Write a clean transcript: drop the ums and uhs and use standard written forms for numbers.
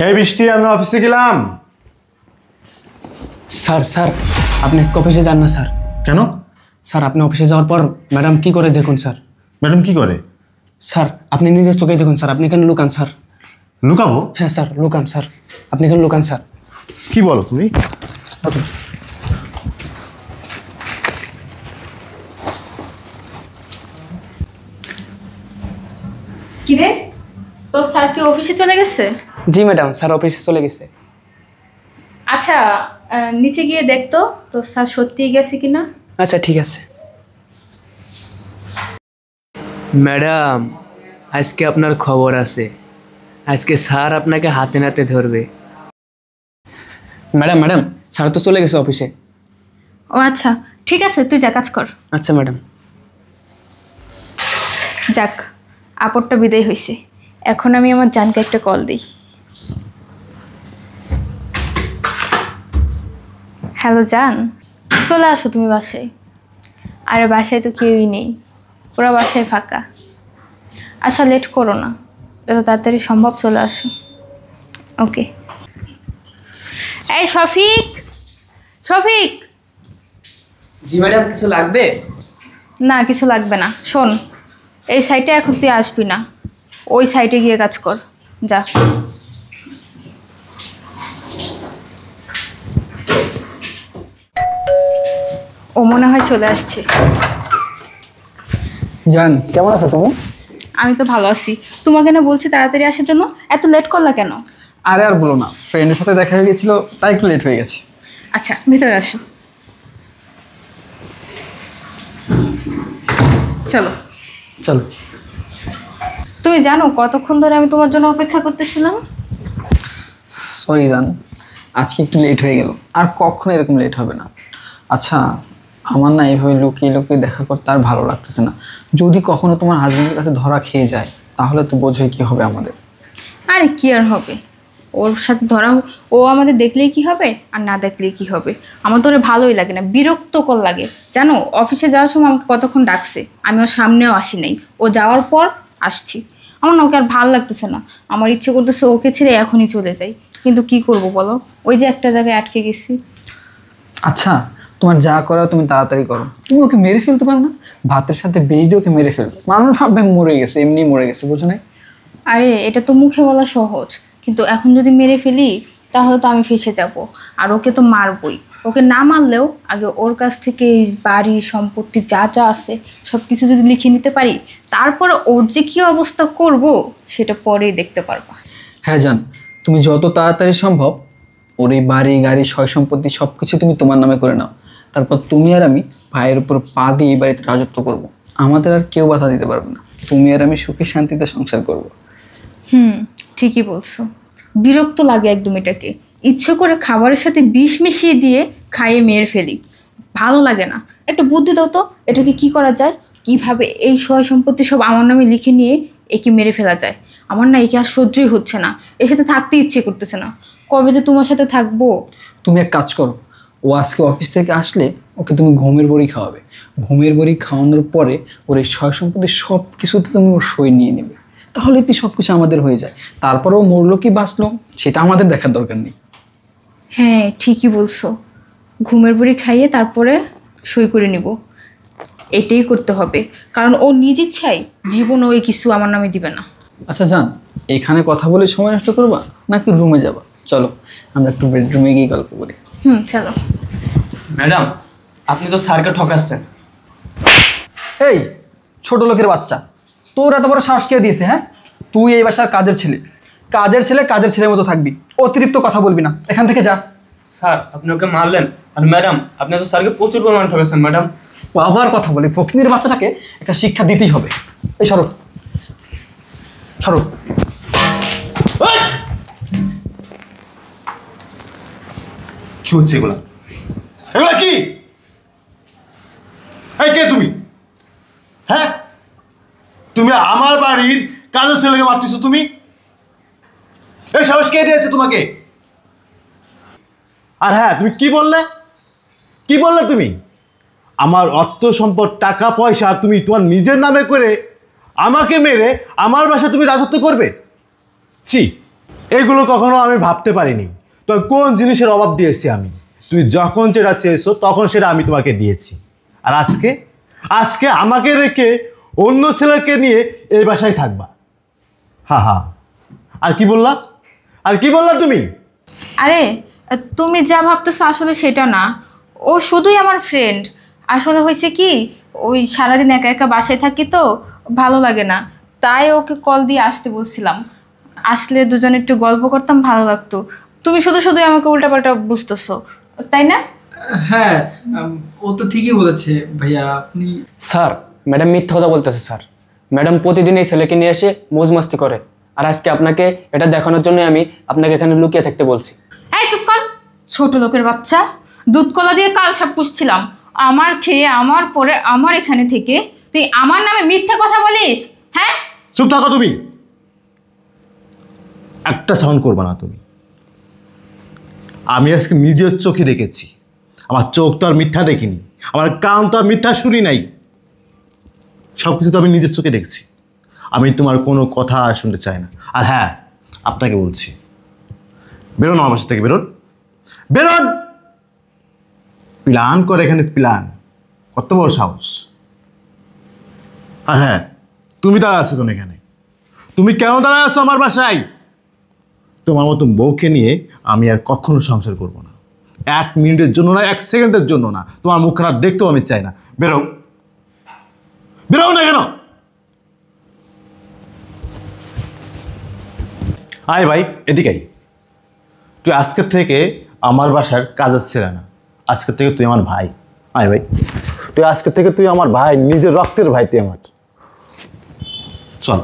এই বৃষ্টি, আমি অফিসে গেলাম। স্যার স্যার আপনি অফিসে যান না স্যার। কেন? স্যার আপনি অফিসে যাওয়ার পর ম্যাডাম কি করে দেখুন স্যার। ম্যাডাম কি করে? স্যার আপনি নিজের চোখেই দেখুন স্যার। আপনি কেন লুকান স্যার? লুকাবো? হ্যাঁ স্যার লুকান স্যার, আপনি কেন লুকান স্যার? কি বলো তুমি? কিরে, তোর স্যার কি অফিসে চলে গেছে? জি ম্যাডাম, স্যার অফিসে চলে গেছে। আচ্ছা, নিচে গিয়ে দেখতো তোর স্যার সত্যিই গেছে কিনা। আচ্ছা ঠিক আছে। ম্যাডাম আজকে আপনার খবর আছে, আজকে স্যার আপনাকে হাতে নাতে ধরবে। ম্যাডাম ম্যাডাম স্যার তো চলে গেছে অফিসে। ও আচ্ছা ঠিক আছে, তুই যা কাজ কর। আচ্ছা ম্যাডাম। যাক, আপদটা বিদায় হয়েছে। এখন আমি আমার জানকে একটা কল দিই। হ্যালো জান, চলে আসো তুমি বাসায়। আরে বাসায় তো কেউই নেই, পুরো বাসায় ফাঁকা। আচ্ছা লেট করো না, যত তাড়াতাড়ি সম্ভব চলে আসো। ওকে। এই শফিক, শফিক। জি ম্যাডাম, কিছু লাগবে? না কিছু লাগবে না। শোন, এই সাইটে এখন তুই আসবি না, ওই সাইটে গিয়ে কাজ কর, যা। ও মনে হয় চলে আসছে। জান কেমন আছো তুমি? আমি তো ভালো আছি। তোমাকে না বলছি তাড়াতাড়ি আসার জন্য, এত লেট করলা কেন? আরে আর বলো না, ফ্রেন্ডের সাথে দেখা হয়ে গেছিলো তাই একটু লেট হয়ে গেছে। আচ্ছা ভিতরে আসো, চলো। চলো। তুমি জানো কতক্ষণ ধরে আমি তোমার জন্য অপেক্ষা করতেছিলাম? সরি জান, আজকে একটু লেট হয়ে গেল, আর কখনো এরকম লেট হবে না। আচ্ছা, আমার না এইভাবে লুকিয়ে লুকিয়ে দেখা করতে আর ভালো লাগতেছে না। যদি কখনো তোমার হাজবেন্ডের কাছে ধরা খেয়ে যায় তাহলে তো বোঝোই কী হবে আমাদের। আরে কি আর হবে, ওর সাথে ধরা, ও আমাদের দেখলেই কি হবে আর না দেখলেই কি হবে। আমার তো ওরে ভালোই লাগে না, বিরক্তকর লাগে। জানো অফিসে যাওয়ার সময় আমাকে কতক্ষণ ডাকছে, আমি ওর সামনেও আসি নাই, ও যাওয়ার পর আসছি। আমার না ওকে আর ভালো লাগতেছে না, আমার ইচ্ছে করতেছে ওকে ছেড়ে এখনই চলে যাই, কিন্তু কি করব বলো, ওই যে একটা জায়গায় আটকে গেছি। আচ্ছা, তোমার যা করার তুমি তাড়াতাড়ি করো। তুমি ওকে মেরে ফেলতে পারো না? ভাতের সাথে বেশ দিয়ে ওকে মেরে ফেলবে, মানুষ ভাববে মরে গেছে, এমনি মরে গেছে, বুঝো নাই? আরে এটা তো মুখে বলা সহজ, কিন্তু এখন যদি মেরে ফেলি তাহলে তো আমি ফেঁসে যাব, আর ওকে তো মারবই। ওকে না মারলেও আগে ওর কাছ থেকে এই বাড়ি সম্পত্তি যা যা আছে সব কিছু যদি লিখে নিতে পারি, তারপরে ওর যে কী অবস্থা করব সেটা পরেই দেখতে পারবা। হ্যাঁ জান, তুমি যত তাড়াতাড়ি সম্ভব ওর এই বাড়ি গাড়ি সয় সম্পত্তি সব কিছু তুমি তোমার নামে করে নাও। তারপর তুমি আর আমি ভাইয়ের উপর পা দিয়ে এই বাড়িতে রাজত্ব করব। আমাদের আর কেউ বাধা দিতে পারবে না, তুমি আর আমি সুখে শান্তিতে সংসার করব। ঠিকই বলছো। বিরক্ত লাগে একদম এটাকে, ইচ্ছে করে খাবারের সাথে বিষ মিশিয়ে দিয়ে খাইয়ে মেরে ফেলি, ভালো লাগে না। একটা বুদ্ধি দাও তো, এটাকে কি করা যায়, কিভাবে এই সয় সম্পত্তি সব আমার নামে লিখে নিয়ে একে মেরে ফেলা যায়। আমার না একে আর সহ্যই হচ্ছে না, এর সাথে থাকতে ইচ্ছে করতেছে না। কবে যে তোমার সাথে থাকবো। তুমি এক কাজ করো, ও আজকে অফিস থেকে আসলে ওকে তুমি ঘুমের বড়ি খাওয়াবে। ঘুমের বড়ি খাওয়ানোর পরে ওর এই সয় সম্পত্তি সব কিছুতে তুমি ওর সই নিয়ে নেবে, তাহলে কি সব কিছু আমাদের হয়ে যায়। তারপরেও মরলো কি বাঁচলো সেটা আমাদের দেখার দরকার নেই। হ্যাঁ ঠিকই বলছো, ঘুমের বুড়ি খাইয়ে তারপরে সই করে নিব, এটাই করতে হবে। কারণ ও নিজ ইচ্ছায় জীবন ওই কিছু আমার নামে দিবে না। আচ্ছা জান, এখানে কথা বলে সময় নষ্ট করবা নাকি রুমে যাবা? চলো আমরা একটু বেডরুমে গিয়ে গল্প করি। চলো। ম্যাডাম আপনি তো স্যারকে ঠকাচ্ছেন। এই ছোট লোকের বাচ্চা, তোর এত বড় সাহস কে দিয়েছে? হ্যাঁ, তুই এই বাসার কাজের ছেলে, কাজের ছেলে কাজের ছেলের মতো থাকবি, অতিরিক্ত কথা বলবি না, এখান থেকে যা। স্যার আপনি ওকে মারলেন, আর ম্যাডাম আপনি তো স্যারকে প্রচুর পরিমাণে ঠকাচ্ছেন। ম্যাডাম ও আবার কথা বলি, ফকিনীর বাচ্চাটাকে একটা শিক্ষা দিতেই হবে। এই সরো সরো। কি হচ্ছে এগুলা? এগুলা কি? এই কে তুমি? হ্যাঁ, তুমি আমার বাড়ির কাজের ছেলেকে মারতেছো তুমি? এই সাহস কে দিয়েছে তোমাকে? আর হ্যাঁ, তুমি কি বললে? কি বললে তুমি? আমার অর্থ সম্পদ টাকা পয়সা তুমি তোমার নিজের নামে করে আমাকে মেরে আমার বাসায় তুমি রাজত্ব করবে? ছি, এগুলো কখনো আমি ভাবতে পারিনি তো কোন জিনিসের অভাব দিয়েছি আমি। তুই যখন যেটা চেয়েছো তখন সেটা আমি তোমাকে দিয়েছি। আর আজকে আজকে আমাকে রেখে অন্য ছেলেকে নিয়ে এই বাসায় থাকবা। হা হা, আর কি বললা? আর কি বললা তুমি? আরে তুমি যা ভাবতেছো আসলে সেটা না, ও শুধুই আমার ফ্রেন্ড। আসলে হয়েছে কি, ওই সারাদিন একা একা বাসায় থাকি তো ভালো লাগে না, তাই ওকে কল দিয়ে আসতে বলছিলাম। আসলে দুজনে একটু গল্প করতাম, ভালো লাগতো। তুমি শুধু শুধুই আমাকে উল্টাপাল্টা বুঝতেছো, তাই না? হ্যাঁ, ও তো ঠিকই বলেছে ভাইয়া। আপনি স্যার, ম্যাডাম মিথ্যা কথা বলতেছে স্যার। ম্যাডাম প্রতিদিন এই ছেলেকে নিয়ে এসে মৌজ মাস্তি করে, আর আজকে আপনাকে এটা দেখানোর জন্য আমি আপনাকে এখানে লুকিয়ে থাকতে বলছি। এই চুপ কর, ছোট লোকের বাচ্চা। দুধ কলা দিয়ে কাল সাপ পুষছিলাম, আমার খেয়ে আমার পরে আমার এখানে থেকে তুই আমার নামে মিথ্যা কথা বলিস? হ্যাঁ, চুপ থাকো তুমি, একটা সাউন্ড করবা না তুমি। আমি আজকে নিজের চোখে দেখেছি, আমার চোখ তো আর মিথ্যা দেখিনি, আমার কান তো আর মিথ্যা শুনি নাই, সব কিছু তো আমি নিজের চোখে দেখছি। আমি তোমার কোনো কথা শুনতে চাই না। আর হ্যাঁ, আপনাকে বলছি, বেরোন আমার বাসা থেকে, বেরোন বেরোন। প্ল্যান করে এখানে, প্ল্যান, কত বড় সাহস। আর হ্যাঁ, তুমি দাঁড়া আছো কেন এখানে? তুমি কেন দাঁড়ায় আছো আমার বাসায়? তোমার মতন বউকে নিয়ে আমি আর কখনো সংসার করব না, 1 মিনিটের জন্য না, 1 সেকেন্ডের জন্য না। তোমার মুখ খারাপ দেখতেও আমি চাই না। বেরো, বেরো না কেন? আয় ভাই, এদিকে আয়। তুই আজকের থেকে আমার বাসার কাজের ছেলে না, আজকের থেকে তুই আমার ভাই। আয় ভাই, তুই আজকের থেকে তুই আমার ভাই, নিজের রক্তের ভাই তুই আমার। চল।